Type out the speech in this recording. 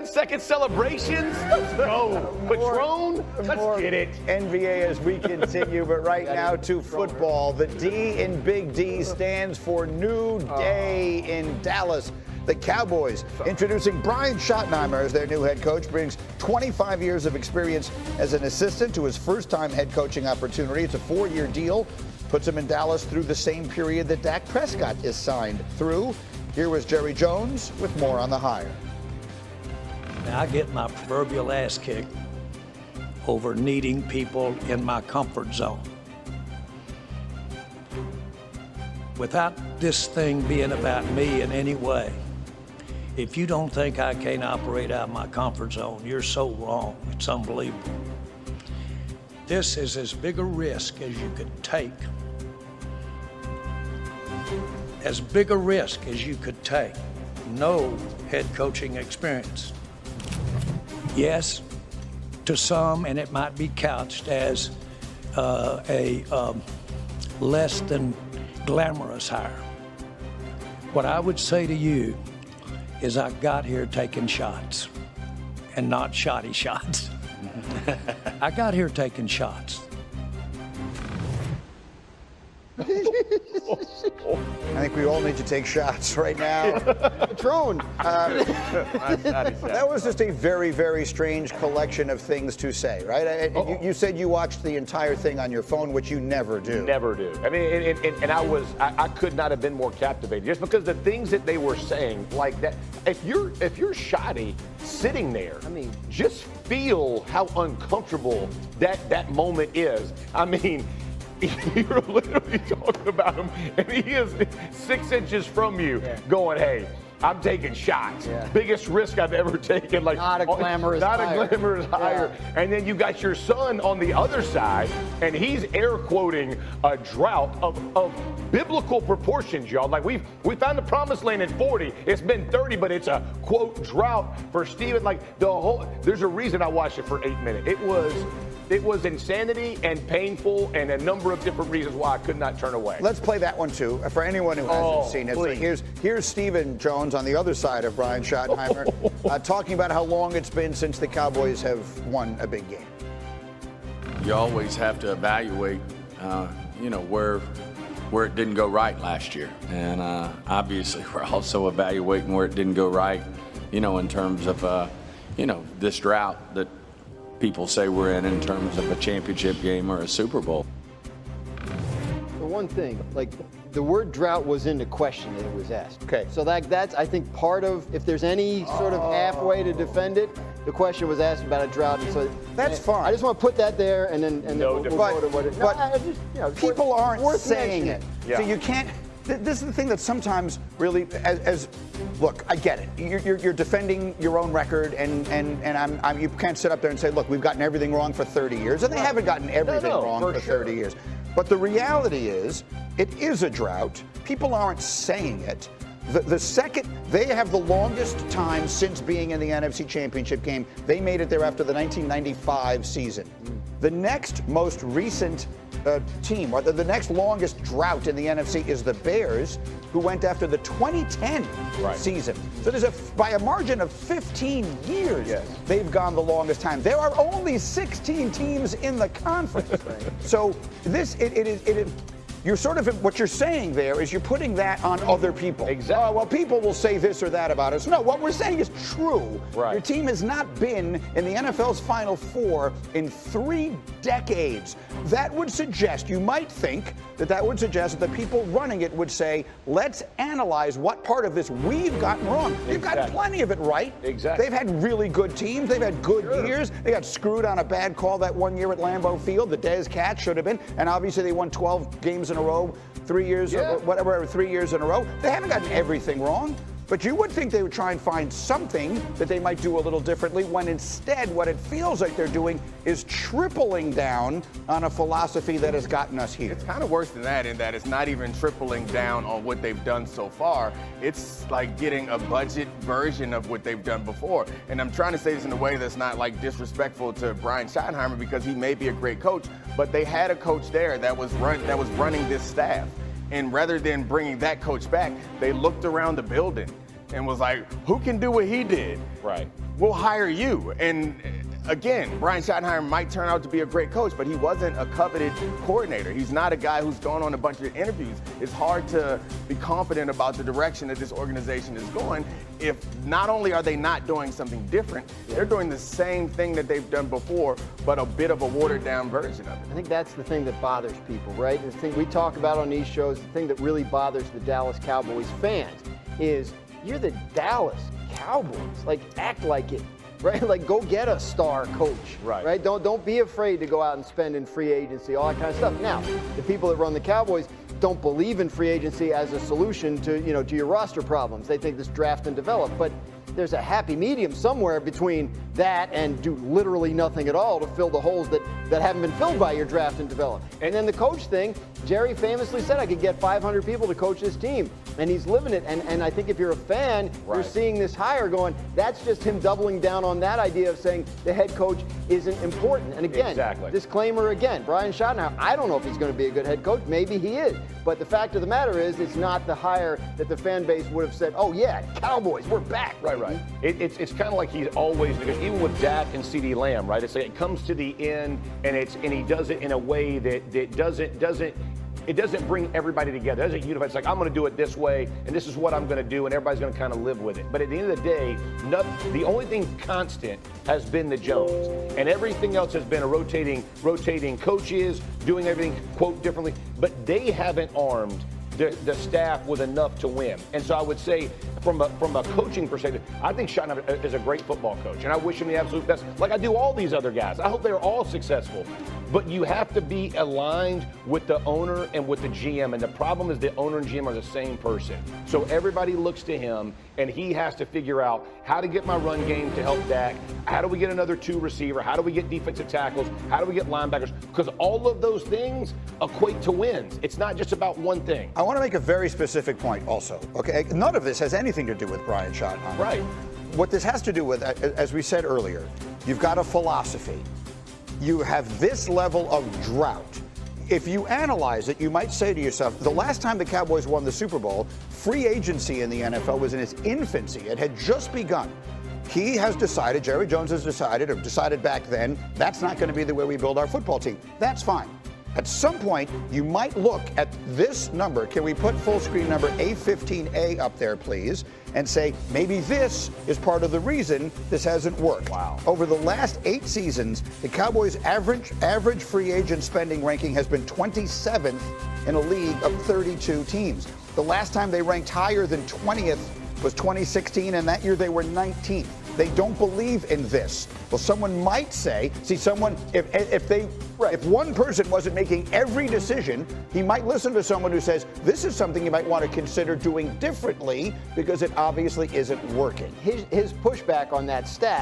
7-second celebrations. Let's go. Patron, let's get it. NBA as we continue, but right now to football. The D in Big D stands for New Day in Dallas. The Cowboys introducing Brian Schottenheimer as their new head coach, brings 25 years of experience as an assistant to his first-time head coaching opportunity. It's a 4-year deal, puts him in Dallas through the same period that Dak Prescott is signed through. Here was Jerry Jones with more on the hire. Now, I get my proverbial ass kicked over needing people in my comfort zone. Without this thing being about me in any way, if you don't think I can't operate out of my comfort zone, you're so wrong. It's unbelievable. This is as big a risk as you could take. As big a risk as you could take. No head coaching experience. Yes, to some, and it might be couched as a less than glamorous hire. What I would say to you is I got here taking shots and not shoddy shots. I got here taking shots. I think we all need to take shots right now. Patron, that was just a very, very strange collection of things to say, right? You said you watched the entire thing on your phone, which you never do. Never do. I mean, and I could not have been more captivated, just because the things that they were saying, like that. If you're shoddy sitting there, I mean, just feel how uncomfortable that moment is. I mean, you're literally talking about him, and he is 6 inches from you, going, "Hey, I'm taking shots. Biggest risk I've ever taken." Like, not a glamorous hire. And then you got your son on the other side, and he's air quoting a drought of biblical proportions, y'all. Like, we found the promised land in 40. It's been 30, but it's a quote drought for Stephen. Like, there's a reason I watched it for 8 minutes. It was insanity and painful, and a number of different reasons why I could not turn away. Let's play that one too, for anyone who hasn't seen it. So here's Stephen Jones on the other side of Brian Schottenheimer, talking about how long it's been since the Cowboys have won a big game. You always have to evaluate, where it didn't go right last year, and obviously we're also evaluating where it didn't go right, in terms of, this drought that people say we're in terms of a championship game or a Super Bowl. For one thing, like, the word drought was in the question that it was asked. Okay. So that's, I think, part of, if there's any sort of halfway to defend it, the question was asked about a drought. And so that's fine. I just want to put that there, and then we'll go to what it. But people aren't saying it. Yeah. So you can't. This is the thing that sometimes really, look, I get it. You're defending your own record, and you can't sit up there and say, look, we've gotten everything wrong for 30 years, and they haven't gotten everything wrong for 30 years. But the reality is, it is a drought. People aren't saying it. The second, they have the longest time since being in the NFC Championship game. They made it there after the 1995 season. The next most recent team, or the next longest drought in the NFC, is the Bears, who went after the 2010 season. So there's by a margin of 15 years, they've gone the longest time. There are only 16 teams in the conference. So you're sort of, what you're saying there is you're putting that on other people. Exactly. Oh, well, people will say this or that about us. No, what we're saying is true. Right. Your team has not been in the NFL's Final Four in 3 decades. That would suggest, you might think, that would suggest that the people running it would say, let's analyze what part of this we've gotten wrong. You've got plenty of it right. Exactly. They've had really good teams. They've had good years. They got screwed on a bad call that one year at Lambeau Field. The Dez catch should have been. And obviously they won 12 games in a row, 3 years, 3 years in a row. They haven't gotten everything wrong. But you would think they would try and find something that they might do a little differently, when instead what it feels like they're doing is tripling down on a philosophy that has gotten us here. It's kind of worse than that, in that it's not even tripling down on what they've done so far. It's like getting a budget version of what they've done before. And I'm trying to say this in a way that's not like disrespectful to Brian Schottenheimer, because he may be a great coach, but they had a coach there that was running this staff. And rather than bringing that coach back, they looked around the building and was like, who can do what he did? Right. we'll hire you. And again, Brian Schottenheimer might turn out to be a great coach, but he wasn't a coveted coordinator. He's not a guy who's gone on a bunch of interviews. It's hard to be confident about the direction that this organization is going if not only are they not doing something different, they're doing the same thing that they've done before, but a bit of a watered down version of it. I think that's the thing that bothers people, right? The thing we talk about on these shows, the thing that really bothers the Dallas Cowboys fans is you're the Dallas Cowboys. Like, act like it. Right, like go get a star coach. Right. Don't be afraid to go out and spend in free agency, all that kind of stuff. Now, the people that run the Cowboys don't believe in free agency as a solution to to your roster problems. They think this draft and develop, but there's a happy medium somewhere between that and do literally nothing at all to fill the holes that haven't been filled by your draft and develop. And then the coach thing, Jerry famously said, I could get 500 people to coach this team. And he's living it. And I think if you're a fan, you're seeing this hire going, that's just him doubling down on that idea of saying the head coach isn't important. And again, disclaimer again, Brian Schottenhauer, I don't know if he's going to be a good head coach. Maybe he is. But the fact of the matter is, it's not the hire that the fan base would have said, oh yeah, Cowboys, we're back. Right. It's kind of like he's always, because even with Dak and CeeDee Lamb, right? It's like it comes to the end, and he does it in a way that doesn't bring everybody together. It doesn't unify. It's like, I'm going to do it this way, and this is what I'm going to do, and everybody's going to kind of live with it. But at the end of the day, the only thing constant has been the Jones, and everything else has been a rotating coaches, doing everything, quote, differently. But they haven't armed the staff with enough to win. And so I would say, from a coaching perspective, I think Shannon is a great football coach, and I wish him the absolute best, like I do all these other guys. I hope they're all successful. But you have to be aligned with the owner and with the GM, and the problem is the owner and GM are the same person. So everybody looks to him, and he has to figure out how to get my run game to help Dak, how do we get another 2 receiver, how do we get defensive tackles, how do we get linebackers, because all of those things equate to wins. It's not just about one thing. I want to make a very specific point also, okay? None of this has anything to do with Brian Schottenheimer. Right. What this has to do with, as we said earlier, you've got a philosophy. You have this level of drought. If you analyze it, you might say to yourself, the last time the Cowboys won the Super Bowl, free agency in the NFL was in its infancy. It had just begun. He has decided, Jerry Jones has decided, or decided back then, that's not going to be the way we build our football team. That's fine. At some point, you might look at this number. Can we put full screen number A15A up there, please? And say, maybe this is part of the reason this hasn't worked. Wow. Over the last 8 seasons, the Cowboys' average free agent spending ranking has been 27th in a league of 32 teams. The last time they ranked higher than 20th was 2016, and that year they were 19th. They don't believe in this. Well, someone might say, if one person wasn't making every decision, he might listen to someone who says, this is something you might want to consider doing differently because it obviously isn't working. His pushback on that stat